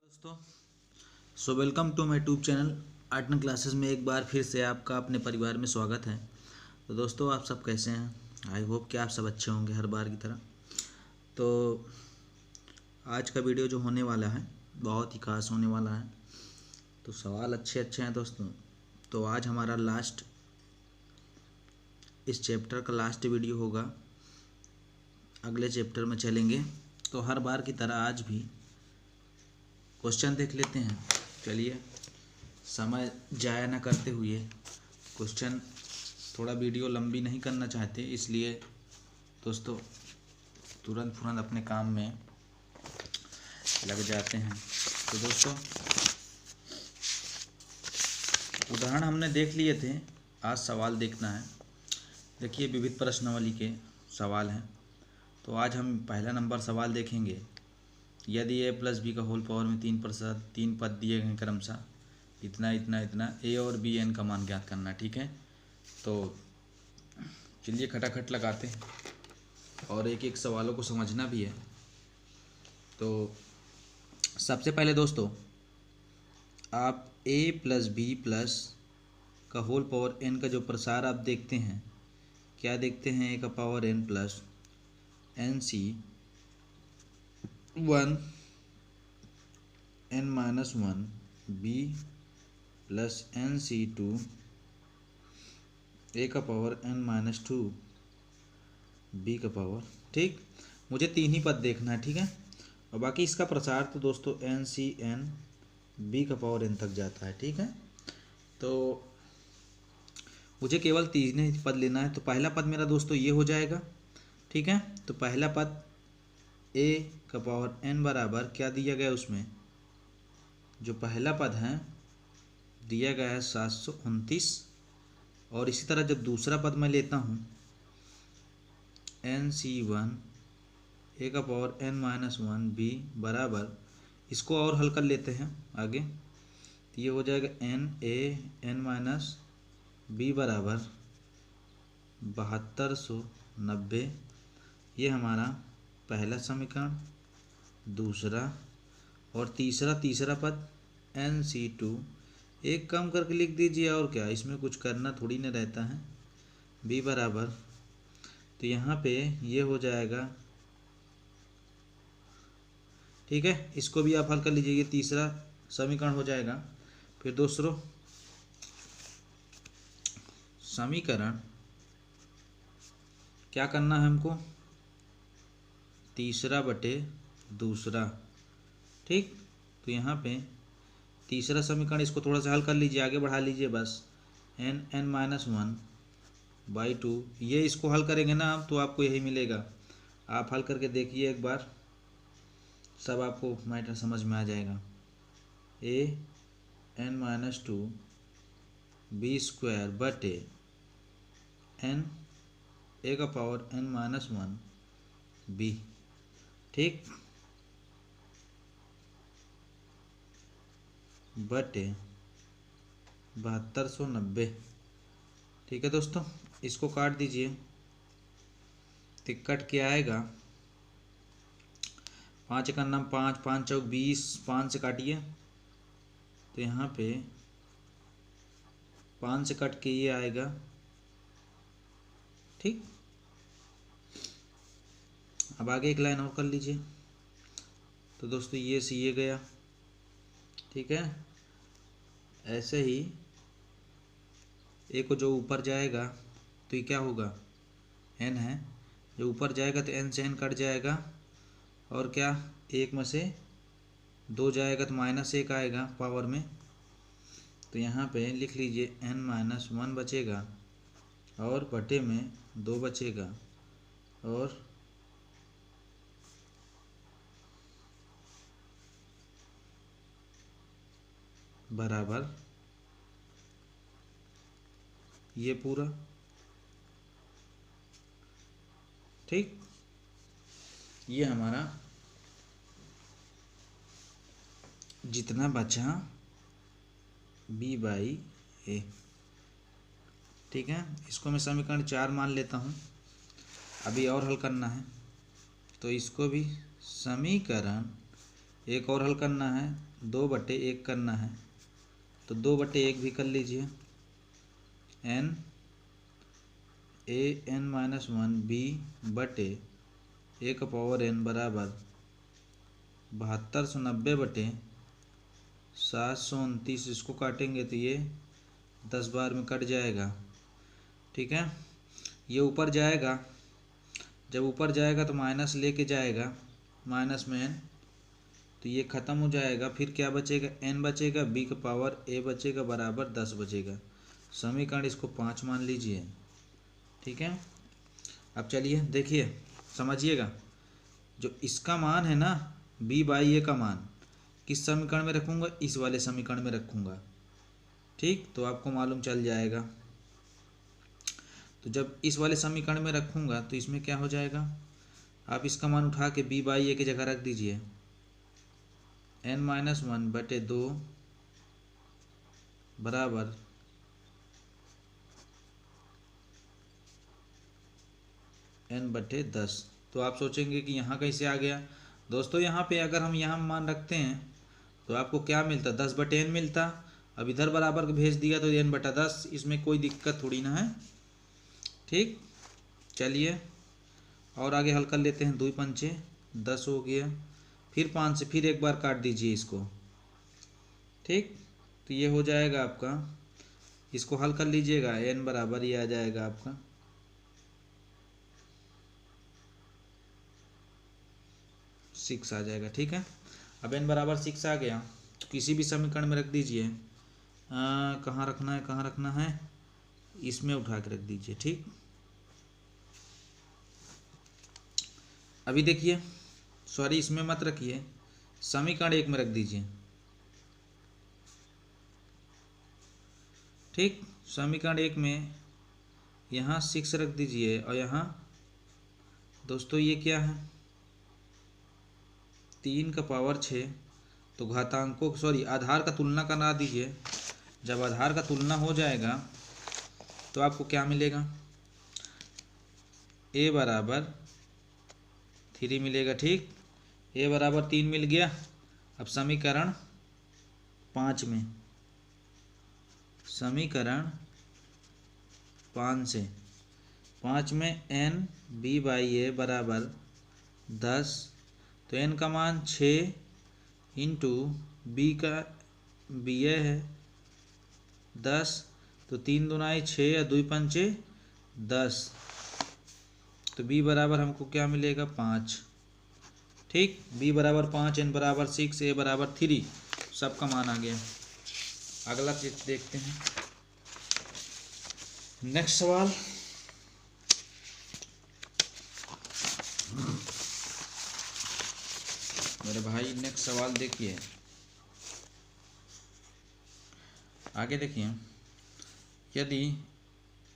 दोस्तों, so welcome to my YouTube channel art classes में एक बार फिर से आपका अपने परिवार में स्वागत है। तो दोस्तों, आप सब कैसे हैं? आई होप कि आप सब अच्छे होंगे हर बार की तरह। तो आज का वीडियो जो होने वाला है बहुत ही खास होने वाला है। तो सवाल अच्छे अच्छे हैं दोस्तों। तो आज हमारा लास्ट इस चैप्टर का लास्ट वीडियो होगा। अगले चैप्टर में चलेंगे। तो हर बार की तरह आज भी क्वेश्चन देख लेते हैं। चलिए, समय जाया ना करते हुए क्वेश्चन, थोड़ा वीडियो लंबी नहीं करना चाहते, इसलिए दोस्तों तुरंत फुरंत अपने काम में लग जाते हैं। तो दोस्तों, उदाहरण हमने देख लिए थे, आज सवाल देखना है। देखिए, विविध प्रश्नावली के सवाल हैं। तो आज हम पहला नंबर सवाल देखेंगे। यदि a प्लस बी का होल पावर में 3% 3 पद दिए गए क्रमशः इतना इतना इतना a और b n का मान ज्ञात करना। ठीक है, तो चलिए खटाखट लगाते हैं और एक एक सवालों को समझना भी है। तो सबसे पहले दोस्तों, आप a प्लस बी प्लस का होल पावर n का जो प्रसार आप देखते हैं, क्या देखते हैं? a का power n plus NC1 n-1 b plus NC2 a का पावर n-2 b का पावर। ठीक, मुझे तीन ही पद देखना है। ठीक है, और बाकी इसका प्रसार तो दोस्तों NCn b का पावर n तक जाता है। ठीक है, तो मुझे केवल तीन ही पद लेना है। तो पहला पद मेरा दोस्तों ये हो जाएगा। ठीक है, तो पहला पद a का पावर n बराबर क्या दिया गया, उसमें जो पहला पद है दिया गया है 729। और इसी तरह जब दूसरा पद मैं लेता हूँ NC1 a का पावर n-1 b बराबर, इसको और हल कर लेते हैं आगे। तो ये हो जाएगा NA n-b बराबर 7290। ये हमारा पहला समीकरण। दूसरा और तीसरा पद NC2 एक कम करके लिख दीजिए, और क्या, इसमें कुछ करना थोड़ी ना रहता है। b बराबर, तो यहाँ पे ये हो जाएगा। ठीक है, इसको भी आप हल कर लीजिए, ये तीसरा समीकरण हो जाएगा। फिर दूसरों समीकरण क्या करना है हमको? तीसरा बटे दूसरा। ठीक, तो यहाँ पे तीसरा समीकरण, इसको थोड़ा सा हल कर लीजिए, आगे बढ़ा लीजिए बस। n-1/2, ये इसको हल करेंगे ना आप, तो आपको यही मिलेगा। आप हल करके देखिए एक बार, सब आपको मैटर समझ में आ जाएगा। an-2 b² बटे n a का पावर n-1 b। ठीक, बटे 7290। ठीक है दोस्तों, इसको काट दीजिए। तो कट के आएगा 5 का नाम 5, 5 चौक 20, 5 से काटिए तो यहाँ पे 5 से कट के ये आएगा। ठीक, अब आगे एक लाइन और कर लीजिए। तो दोस्तों ये से ये गया। ठीक है, ऐसे ही एक को जो ऊपर जाएगा तो ये क्या होगा? n है, जो ऊपर जाएगा तो n से n कट जाएगा, और क्या, एक में से 2 जाएगा तो -1 आएगा पावर में। तो यहाँ पे लिख लीजिए n-1 बचेगा, और बटे में 2 बचेगा, और बराबर ये पूरा। ठीक, ये हमारा जितना बचा b/a। ठीक है, इसको मैं समीकरण 4 मान लेता हूँ। अभी और हल करना है, तो इसको भी समीकरण एक और हल करना है, 2/1 करना है, तो 2/1 भी कर लीजिए। n an-1 b/a⁴n बराबर 7290/729। इसको काटेंगे तो ये 10 बार में कट जाएगा। ठीक है, ये ऊपर जाएगा, जब ऊपर जाएगा तो माइनस लेके जाएगा, माइनस में n, तो ये ख़त्म हो जाएगा। फिर क्या बचेगा, n बचेगा, b का पावर a बचेगा, बराबर 10 बचेगा। समीकरण इसको 5 मान लीजिए। ठीक है, अब चलिए देखिए समझिएगा, जो इसका मान है ना b/a का मान किस समीकरण में रखूँगा, इस वाले समीकरण में रखूँगा। ठीक, तो आपको मालूम चल जाएगा। तो जब इस वाले समीकरण में रखूँगा तो इसमें क्या हो जाएगा, आप इसका मान उठा के b/a की जगह रख दीजिए। n-1/2 बराबर n/10। तो आप सोचेंगे कि यहाँ कैसे आ गया। दोस्तों यहाँ पे अगर हम यहाँ मान रखते हैं तो आपको क्या मिलता, 10/n मिलता। अब इधर बराबर भेज दिया तो n/10, इसमें कोई दिक्कत थोड़ी ना है। ठीक, चलिए और आगे हल कर लेते हैं। 2 पंचे 10 हो गया, फिर 5 से फिर एक बार काट दीजिए इसको। ठीक, तो ये हो जाएगा आपका, इसको हल कर लीजिएगा, n बराबर ये आ जाएगा आपका 6 आ जाएगा। ठीक है, अब n बराबर 6 आ गया तो किसी भी समीकरण में रख दीजिए। कहाँ रखना है, कहाँ रखना है, इसमें उठा के रख दीजिए। ठीक, अभी देखिए, सॉरी इसमें मत रखिए, समीकरण 1 में रख दीजिए। ठीक, समीकरण 1 में यहाँ 6 रख दीजिए और यहाँ दोस्तों ये क्या है, 3 का पावर 6। तो घातांकों सॉरी आधार का तुलना करा दीजिए। जब आधार का तुलना हो जाएगा तो आपको क्या मिलेगा, a बराबर 3 मिलेगा। ठीक, a बराबर 3 मिल गया। अब समीकरण 5 में, समीकरण 5 से 5 में n b/a बराबर 10, तो n का मान 6 इंटू b का ba है 10, तो 3 दूनाई 6 या 2 पंचे 10, तो b बराबर हमको क्या मिलेगा, 5। ठीक, b बराबर 5, n बराबर 6, a बराबर 3, सबका मान आ गया। अगला चीज देखते हैं, नेक्स्ट सवाल। मेरे भाई नेक्स्ट सवाल देखिए, आगे देखिए, यदि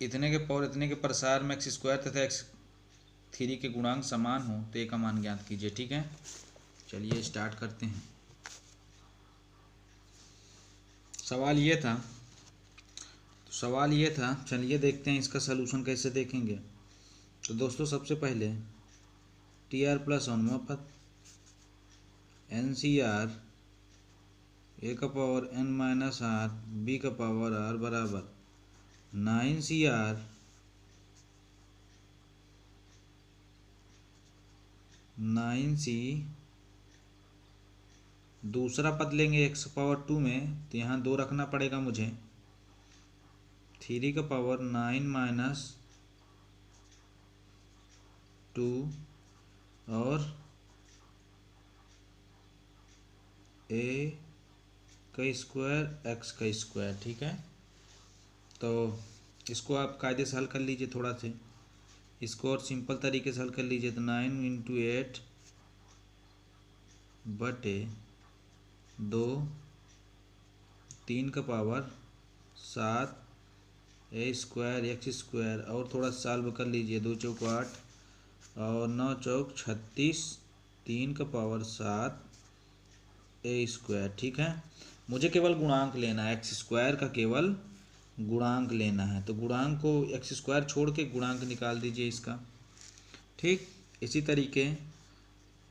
इतने के पावर इतने के प्रसार में x² तथा x3 के गुणांक समान हो तो a का मान ज्ञात कीजिए। ठीक है, चलिए स्टार्ट करते हैं। सवाल ये था, तो सवाल ये था, चलिए देखते हैं इसका सलूशन कैसे देखेंगे। तो दोस्तों सबसे पहले TR+1 मुफ्त, NCR a का पावर n-r b का पावर r बराबर 9CR 9C, दूसरा पद लेंगे x⁴ में, तो यहाँ 2 रखना पड़ेगा मुझे, 3 का पावर 9 - 2 और a का स्क्वायर x का स्क्वायर। ठीक है, तो इसको आप कायदे से हल कर लीजिए, थोड़ा से इसको और सिंपल तरीके से हल कर लीजिए। तो 9 × 8 बटे 2, 3 का पावर 7 a² x², और थोड़ा सॉल्व कर लीजिए, 2 चौक 8 और 9 चौक 36, 3 का पावर 7 a²। ठीक है, मुझे केवल गुणांक लेना है, x² का केवल गुणांक लेना है, तो गुणांक को x² छोड़ के गुणांक निकाल दीजिए इसका। ठीक, इसी तरीके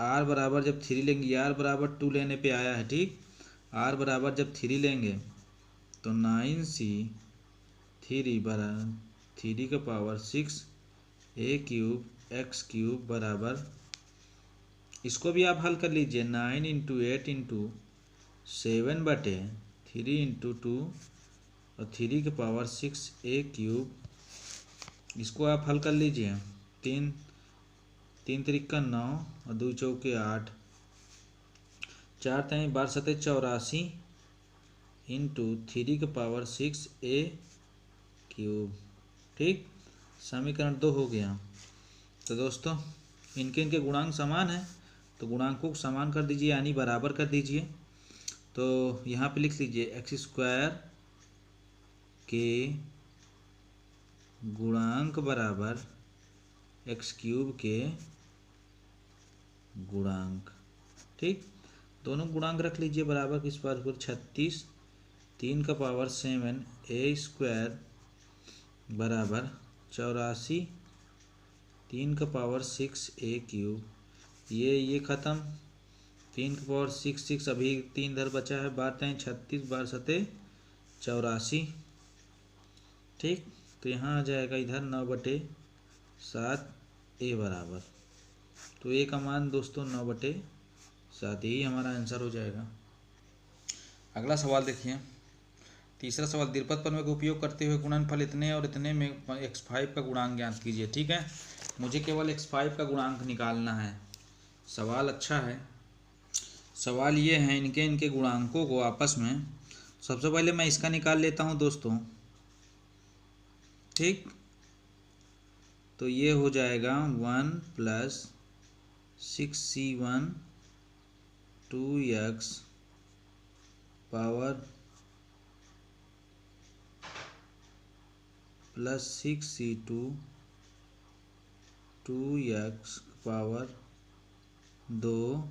आर बराबर जब 3 लेंगे, आर बराबर 2 लेने पे आया है, ठीक। आर बराबर जब 3 लेंगे तो 9c3 बराबर 3 का power 6 a cube x cube बराबर, इसको भी आप हल कर लीजिए, 9 इंटू 8 इंटू 7/3 इंटू 2 और 3 के पावर 6 a क्यूब, इसको आप हल कर लीजिए। 3 3 त्रिका 9 और 2 चौके 8, 4 3 12 7 84 इंटू 3 के पावर 6 a क्यूब, ठीक। समीकरण 2 हो गया। तो दोस्तों इनके गुणांक समान है, तो गुणांकों को समान कर दीजिए यानी बराबर कर दीजिए। तो यहाँ पे लिख लीजिए एक्स स्क्वायर के गुणांक बराबर एक्स क्यूब के गुणांक, ठीक। दोनों गुणांक रख लीजिए बराबर, किस बार पर 36 3 का पावर 7 a स्क्वायर बराबर 84 3 का पावर 6 a क्यूब, ये ख़त्म, 3 का पावर 6 अभी 3 इधर बचा है, 12 36 12 7 84, ठीक। तो यहाँ आ जाएगा इधर 9/7 a बराबर, तो a का मान दोस्तों 9/7, यही हमारा आंसर हो जाएगा। अगला सवाल देखिए, तीसरा सवाल, द्विपद प्रमेय का उपयोग करते हुए गुणनफल इतने और इतने में x5 का गुणांक ज्ञात कीजिए, ठीक है। मुझे केवल x5 का गुणांक निकालना है। सवाल अच्छा है। सवाल ये है, इनके गुणांकों को आपस में, सबसे पहले मैं इसका निकाल लेता हूँ दोस्तों, ठीक। तो ये हो जाएगा 1 + 6c1 2x power plus 6c2 2x power 2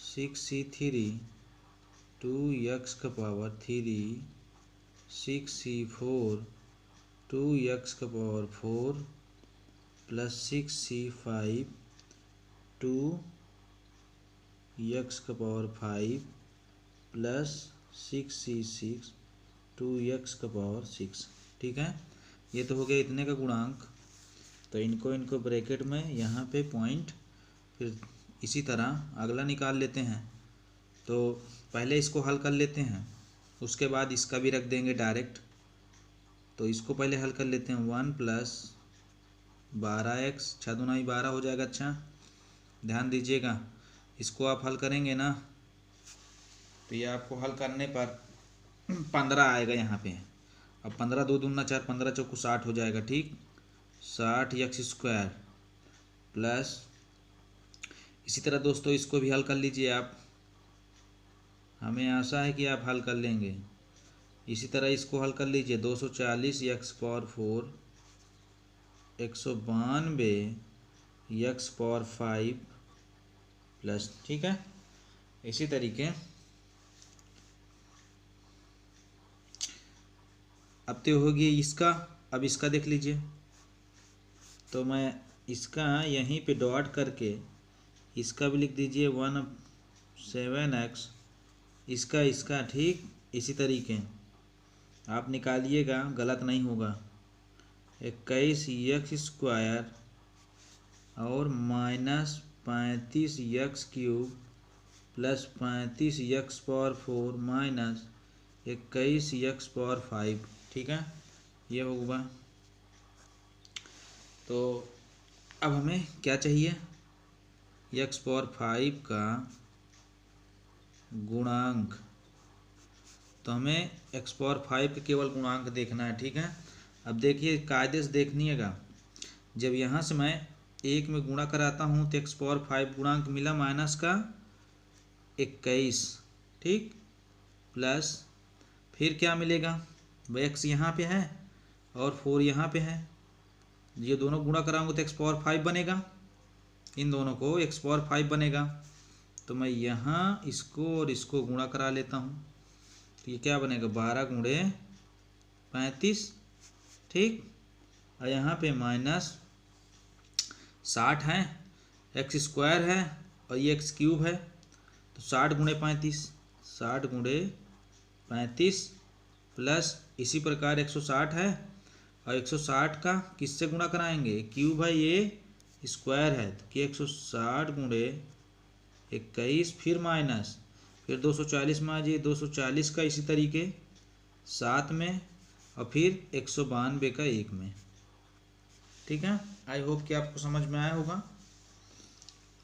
6c3 2x का पावर 3 6c4 2x का पावर 4 प्लस 6c5 2x का पावर 5 प्लस 6c6 2x का पावर 6, ठीक है। ये तो हो गया इतने का गुणांक। तो इनको ब्रैकेट में यहाँ पे पॉइंट, फिर इसी तरह अगला निकाल लेते हैं। तो पहले इसको हल कर लेते हैं, उसके बाद इसका भी रख देंगे डायरेक्ट। तो इसको पहले हल कर लेते हैं, 1 + 12x 6 दूना 12 हो जाएगा। अच्छा ध्यान दीजिएगा, इसको आप हल करेंगे ना तो ये आपको हल करने पर 15 आएगा यहाँ पे। अब 15 2 दूना 4 15 चौको 60 हो जाएगा, ठीक। 60x² प्लस, इसी तरह दोस्तों इसको भी हल कर लीजिए आप, हमें आशा है कि आप हल कर लेंगे। इसी तरह इसको हल कर लीजिए, 240x⁴ 192x⁵ प्लस, ठीक है। इसी तरीके अब तो होगी इसका। अब इसका देख लीजिए, तो मैं इसका यहीं पे डॉट करके इसका भी लिख दीजिए 7x, इसका ठीक। इसी तरीके आप निकालिएगा, गलत नहीं होगा। 21x² और -35x³ plus 35x⁴ minus 21x⁵, ठीक है। ये होगा। तो अब हमें क्या चाहिए, x⁴ का गुणांक। तो हमें x⁴ का केवल गुणांक देखना है, ठीक है। अब देखिए कायदे से देखनिएगा, जब यहाँ से मैं 1 में गुणा कराता हूँ तो x⁴ गुणांक मिला माइनस का 21, ठीक। प्लस फिर क्या मिलेगा, x यहाँ पे है और 4 यहाँ पे है, ये दोनों गुणा कराऊंगा तो x⁴ बनेगा, इन दोनों को x⁴ बनेगा। तो मैं यहाँ इसको और इसको गुणा करा लेता हूँ, तो ये क्या बनेगा 12 × 35, ठीक। और यहाँ पे -60 है, x² है और ये एक्स क्यूब है, तो 60 गुणे 35, 60 गुणे 35 प्लस इसी प्रकार 160 है, और 160 का किससे गुणा कराएंगे, क्यूब है ये स्क्वायर है, तो कि 160 गुणे 21 फिर माइनस फिर 240 में आ जाइए, 240 का इसी तरीके 7 में और फिर 192 का 1 में। ठीक है, आई होप कि आपको समझ में आया होगा।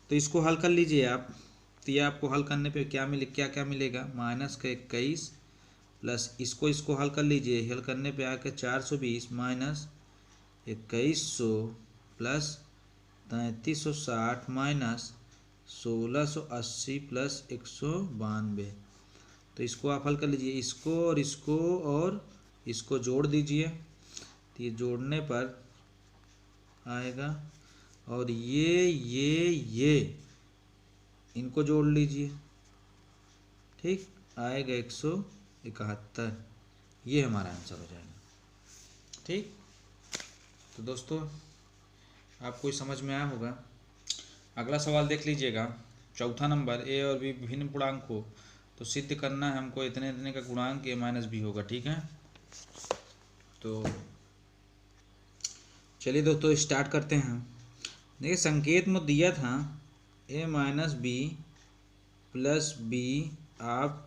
तो इसको हल कर लीजिए आप, तो ये आपको हल करने पे क्या मिलेगा, माइनस का 21 प्लस इसको हल कर लीजिए, हल करने पे आकर 420 माइनस 2100 प्लस 3360 माइनस 1680 प्लस 192। तो इसको आप हल कर लीजिए, इसको और इसको जोड़ दीजिए, तो ये जोड़ने पर आएगा, और ये इनको जोड़ लीजिए, ठीक, आएगा 171। ये हमारा आंसर हो जाएगा। ठीक, तो दोस्तों आपको समझ में आया होगा। अगला सवाल देख लीजिएगा, चौथा नंबर, ए और बी विभिन्न पूर्णांक को तो सिद्ध करना है हमको, इतने इतने का गुणांक ए माइनस बी होगा। ठीक है, तो चलिए दोस्तों स्टार्ट करते हैं। देखिए संकेत में दिया था ए माइनस बी प्लस बी, आप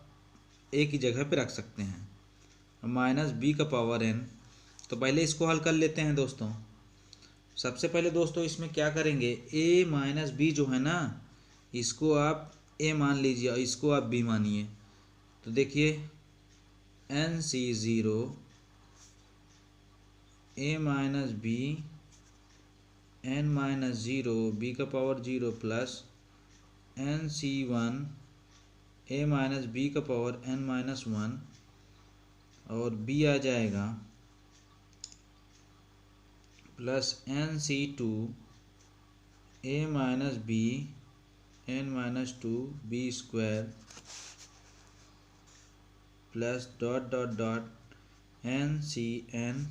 ए की जगह पे रख सकते हैं, माइनस बी का पावर एन। तो पहले इसको हल कर लेते हैं दोस्तों। सबसे पहले दोस्तों इसमें क्या करेंगे, ए माइनस बी जो है ना, इसको आप ए मान लीजिए और इसको आप बी मानिए। तो देखिए N C 0 A minus B N minus 0 B का power 0 plus N C 1 A minus B का पावर एन माइनस 1, और बी आ जाएगा plus N C 2 A minus B N minus 2 B square plus dot dot dot N C N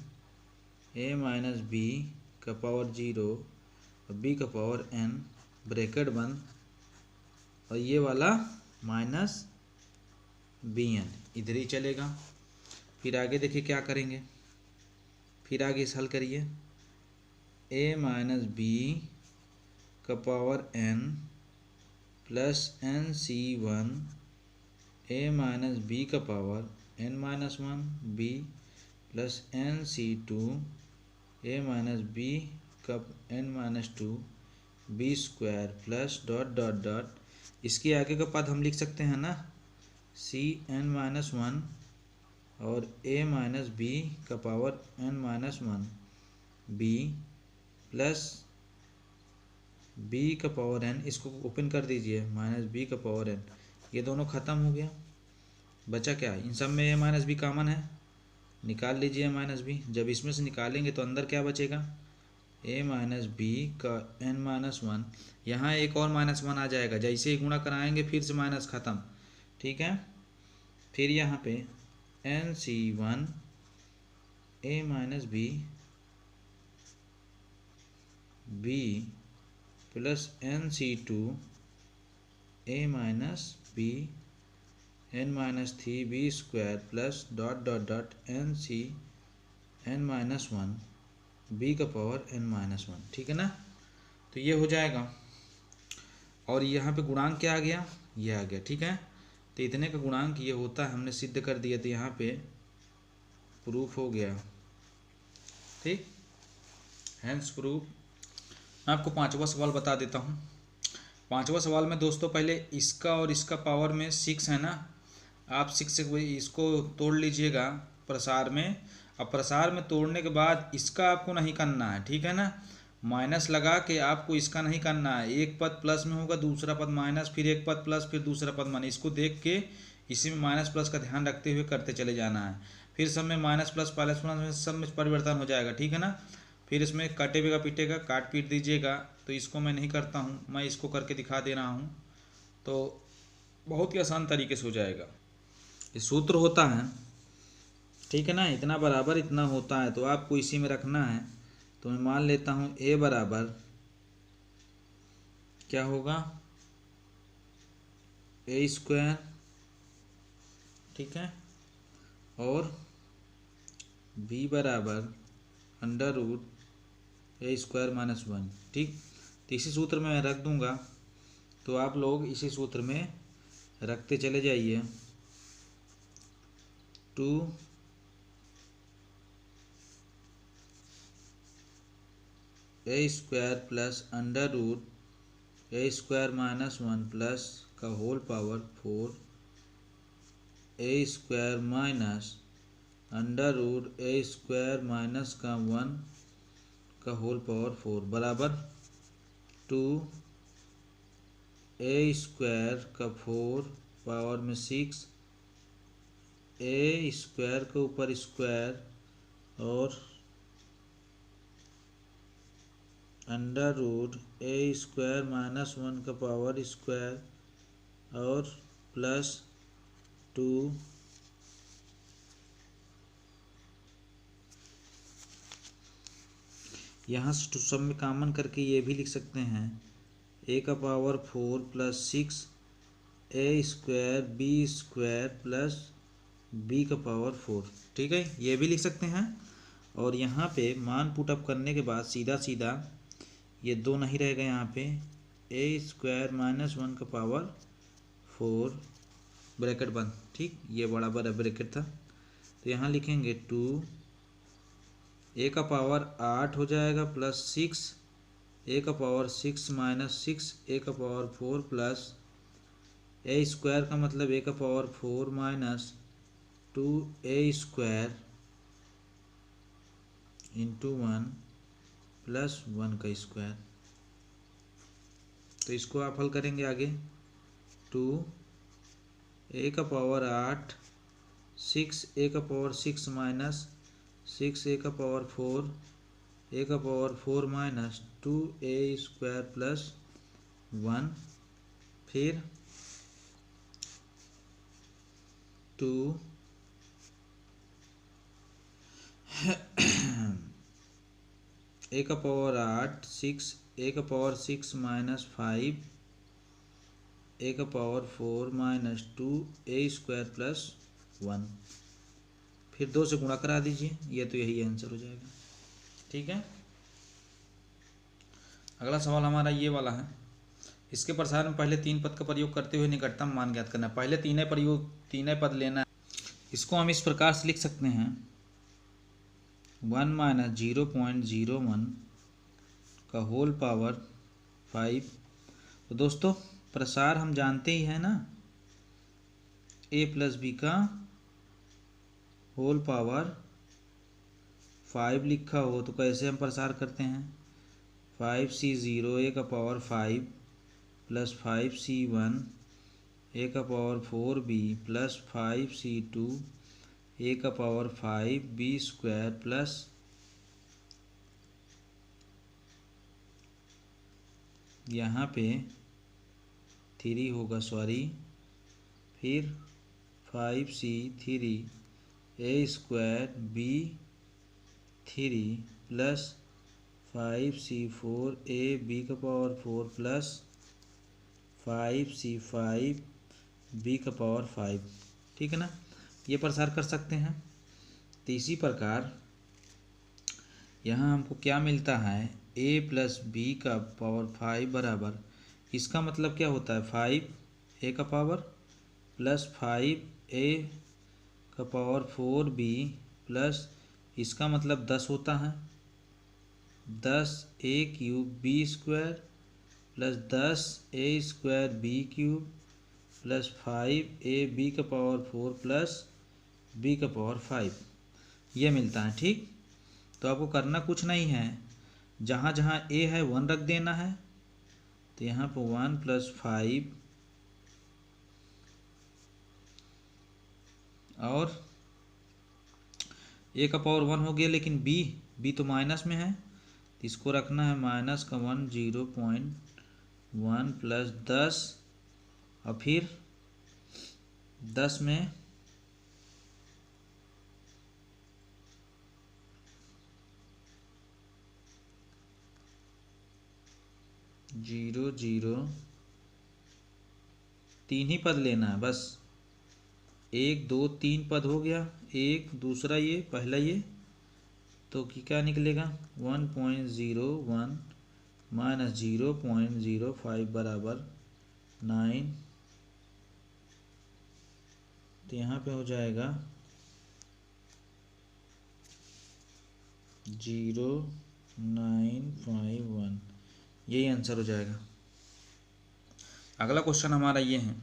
A minus B का power 0 और B का power N, bracket बंद, और ये वाला माइनस बी एन इधर ही चलेगा। फिर आगे देखिए क्या करेंगे, फिर आगे इस हल करिए, ए माइनस बी का power N plus N C 1 A minus B का power N minus 1 B plus N C 2 A minus B का N minus 2 B square plus dot dot dot, इसके आगे का पद हम लिख सकते हैं ना, सी एन माइनस 1 और ए माइनस बी का power N minus 1 B plus B का पावर एन, इसको ओपन कर दीजिए, माइनस बी का पावर एन, ये दोनों ख़त्म हो गया। बचा क्या, इन सब में ए माइनस बी कॉमन है, निकाल लीजिए माइनस बी। जब इसमें से निकालेंगे तो अंदर क्या बचेगा, ए माइनस बी का एन माइनस 1, यहाँ एक और माइनस 1 आ जाएगा, जैसे ही गुणा कराएंगे फिर से माइनस ख़त्म। ठीक है, फिर यहाँ पे N C 1 A minus B B plus N C 2 A minus B N minus 3 B square plus dot dot dot N C N minus 1 B का पावर एन माइनस 1। ठीक है ना, तो ये हो जाएगा, और यहाँ पे गुणांक क्या आ गया, ये आ गया। ठीक है, तो इतने का गुणांक ये होता है, हमने सिद्ध कर दिया, तो यहाँ पे प्रूफ हो गया। ठीक, हैंस प्रूफ। मैं आपको पांचवा सवाल बता देता हूँ। पांचवा सवाल में दोस्तों पहले इसका और इसका पावर में 6 है ना, आप 6 से इसको तोड़ लीजिएगा प्रसार में। अब प्रसार में तोड़ने के बाद इसका आपको नहीं करना है, ठीक है ना, माइनस लगा के आपको इसका नहीं करना है। एक पद प्लस में होगा, दूसरा पद माइनस, फिर एक पद प्लस, फिर दूसरा पद माइनस, इसको देख के इसी में माइनस प्लस का ध्यान रखते हुए करते चले जाना है। फिर सब में माइनस प्लस प्लस सब में परिवर्तन हो जाएगा। ठीक है ना, फिर इसमें कटेगा पीटेगा, काट पीट दीजिएगा। तो इसको मैं नहीं करता हूँ, मैं इसको करके दिखा दे रहा हूँ, तो बहुत ही आसान तरीके से हो जाएगा। ये सूत्र होता है, ठीक है ना, इतना बराबर इतना होता है, तो आपको इसी में रखना है। तो मैं मान लेता हूँ ए बराबर क्या होगा, ए स्क्वायर, ठीक है, और बी बराबर अंडर रूट ए स्क्वायर माइनस वन, ठीक। तो इसी सूत्र में मैं रख दूंगा, तो आप लोग इसी सूत्र में रखते चले जाइए। 2 ए स्क्वायर प्लस अंडर रूट ए स्क्वायर माइनस वन प्लस का होल पावर 4 ए स्क्वायर माइनस अंडर रूट ए स्क्वायर माइनस का 1 का होल पावर 4 बराबर 2 ए स्क्वायर का 4 पावर में 6 ए स्क्वायर के ऊपर स्क्वायर और अंडर रूट ए स्क्वायर माइनस वन का पावर स्क्वायर और प्लस 2 यहाँ से सब में कॉमन करके ये भी लिख सकते हैं ए का power 4 plus 6 A square B square plus B का पावर 4, ठीक है, ये भी लिख सकते हैं। और यहाँ पे मान पुट अप करने के बाद सीधा सीधा ये 2 नहीं रहेगा, यहाँ पे ए स्क्वायर माइनस वन का पावर 4 ब्रैकेट बंद, ठीक, ये बड़ा बड़ा ब्रैकेट था। तो यहाँ लिखेंगे 2 ए का पावर 8 हो जाएगा प्लस 6 ए का पावर 6 माइनस 6 ए का पावर 4 प्लस ए स्क्वायर का मतलब ए का पावर 4 माइनस 2 ए स्क्वायर इंटू 1 प्लस 1 का स्क्वायर। तो इसको आप हल करेंगे आगे। 2 ए का पावर 8 6 ए का पावर 6 माइनस 6 ए का पावर 4 ए का पावर 4 माइनस 2 ए स्क्वायर प्लस 1, फिर 2 ए का पावर 8 6 ए का पावर 6 माइनस 5 ए का पावर 4 माइनस 2 ए स्क्वायर प्लस 1, फिर 2 से गुणा करा दीजिए, ये तो यही आंसर हो जाएगा, ठीक है। अगला सवाल हमारा ये वाला है। इसके प्रसार में पहले 3 पद का प्रयोग करते हुए निकटतम मान ज्ञात करना है। पहले तीनों पद लेना है। इसको हम इस प्रकार से लिख सकते हैं 1 माइनस 0.01 का होल पावर 5। तो दोस्तों प्रसार हम जानते ही हैं ना, a प्लस बी का होल पावर 5 लिखा हो तो कैसे हम प्रसार करते हैं, 5c0 a का पावर 5 प्लस 5c1 a का power 4b plus 5c2 a का पावर 5b स्क्वायर प्लस यहाँ पे 3 होगा, सॉरी, फिर 5c3 a square b 3 plus 5c4 a b का पावर 4 प्लस 5c5 b का पावर 5, ठीक है ना, ये प्रसार कर सकते हैं। तो इसी प्रकार यहाँ हमको क्या मिलता है, a प्लस बी का पावर 5 बराबर, इसका मतलब क्या होता है 5 a का पावर प्लस 5 a का पावर 4b प्लस इसका मतलब 10 होता है 10 a cube b square plus 10 a square b cube plus 5 a b का पावर 4 प्लस b का पावर 5, ये मिलता है, ठीक। तो आपको करना कुछ नहीं है, जहाँ जहाँ a है 1 रख देना है, तो यहाँ पर 1 प्लस 5 और a का पावर 1 हो गया, लेकिन b तो माइनस में है, तो इसको रखना है माइनस का 1 0.1 प्लस 10 और फिर 10 में 0 0 3 ही पद लेना है बस। 1 2 3 पद हो गया, एक दूसरा ये पहला ये, तो क्या निकलेगा 1.01 माइनस 0.05 बराबर 9। तो यहाँ पे हो जाएगा 0.951, यही आंसर हो जाएगा। अगला क्वेश्चन हमारा ये है,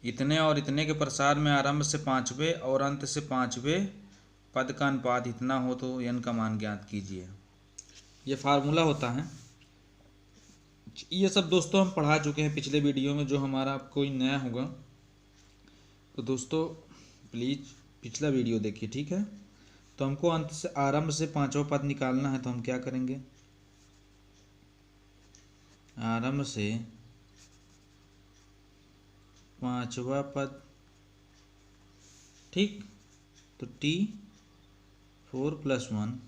इतने और इतने के प्रसार में आरंभ से 5वें और अंत से 5वें पद का अनुपात इतना हो तो n का मान ज्ञात कीजिए। ये फार्मूला होता है। ये सब दोस्तों हम पढ़ा चुके हैं पिछले वीडियो में। जो हमारा कोई नया होगा तो दोस्तों प्लीज़ पिछला वीडियो देखिए, ठीक है। तो हमको अंत से आरंभ से 5वां पद निकालना है, तो हम क्या करेंगे, आरंभ से 5वां पद, ठीक। तो T4 + 1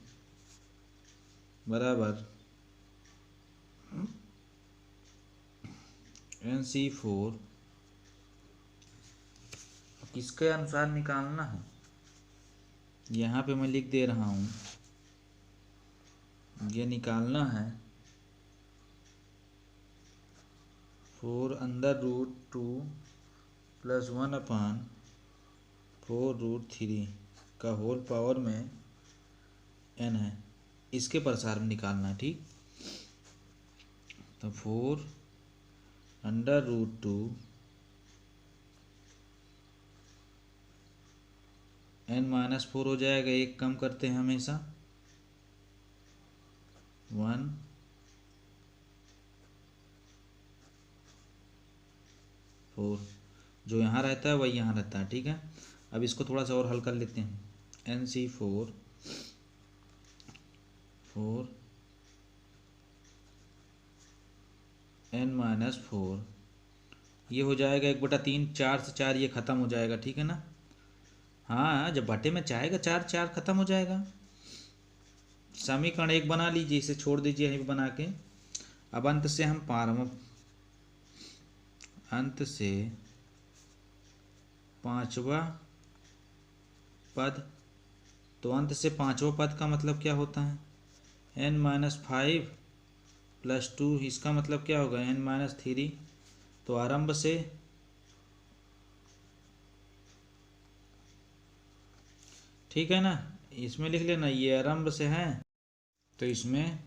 बराबर NC4, किसके अनुसार निकालना है, यहाँ पे मैं लिख दे रहा हूँ। ये निकालना है 4√2 + 1/4√3 का होल पावर में n है, इसके प्रसार में निकालना है, ठीक। तो 4√2 n-4 हो जाएगा, एक कम करते हैं हमेशा 1 4, जो यहाँ रहता है वही यहाँ रहता है, ठीक है। अब इसको थोड़ा सा और हल कर लेते हैं। NC4 4 n-4, ये हो जाएगा 1/3, 4 से 4 ये ख़त्म हो जाएगा, ठीक है ना। हाँ, जब बटे में चाहेगा 4 4 ख़त्म हो जाएगा। समीकरण 1 बना लीजिए, इसे छोड़ दीजिए यहीं पे बना के। अब अंत से हम अंत से 5वां पद, तो अंत से 5वां पद का मतलब क्या होता है, n-5 + 2, इसका मतलब क्या होगा n-3। तो आरंभ से, ठीक है ना, इसमें लिख लेना, ये आरंभ से है। तो इसमें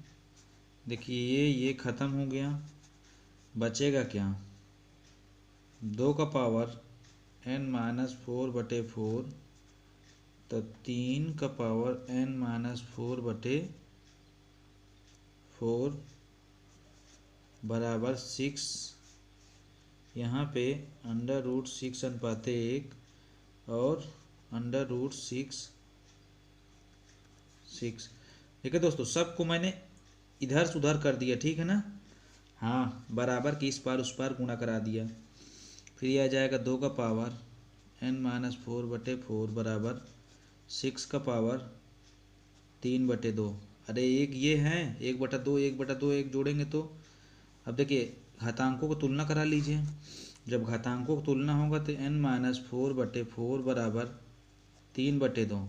देखिए ये ख़त्म हो गया, बचेगा क्या, 2 का पावर n-4/4, तो 3 का पावर n-4/4 बराबर 6। यहाँ पे √6/1 और √6। ठीक है दोस्तों, सबको मैंने इधर से उधर कर दिया, ठीक है ना। हाँ, बराबर की इस पार उस पार गुणा करा दिया। फिर यह आ जाएगा 2 का पावर n-4/4 बराबर 6 का पावर 3/2। अरे एक ये है 1/2 1/2 1 जोड़ेंगे तो, अब देखिए घातांकों को तुलना करा लीजिए। जब घातांकों को तुलना होगा तो n-4/4 बराबर 3/2।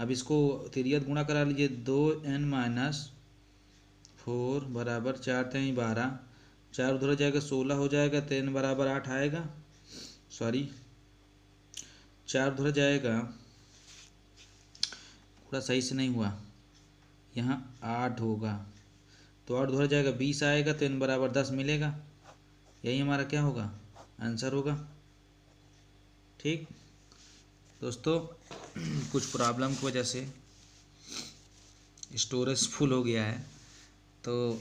अब इसको तिर्यक गुणा करा लीजिए, 2n-4 बराबर 4 × 12, 4 उधर हो जाएगा 16 हो जाएगा, तो n बराबर 8 आएगा। सॉरी 4 उधर जाएगा, थोड़ा सही से नहीं हुआ, यहाँ 8 होगा, तो 8 उधर जाएगा 20 आएगा, तो n बराबर 10 मिलेगा। यही हमारा क्या होगा, आंसर होगा, ठीक दोस्तों। कुछ प्रॉब्लम की वजह से स्टोरेज फुल हो गया है, तो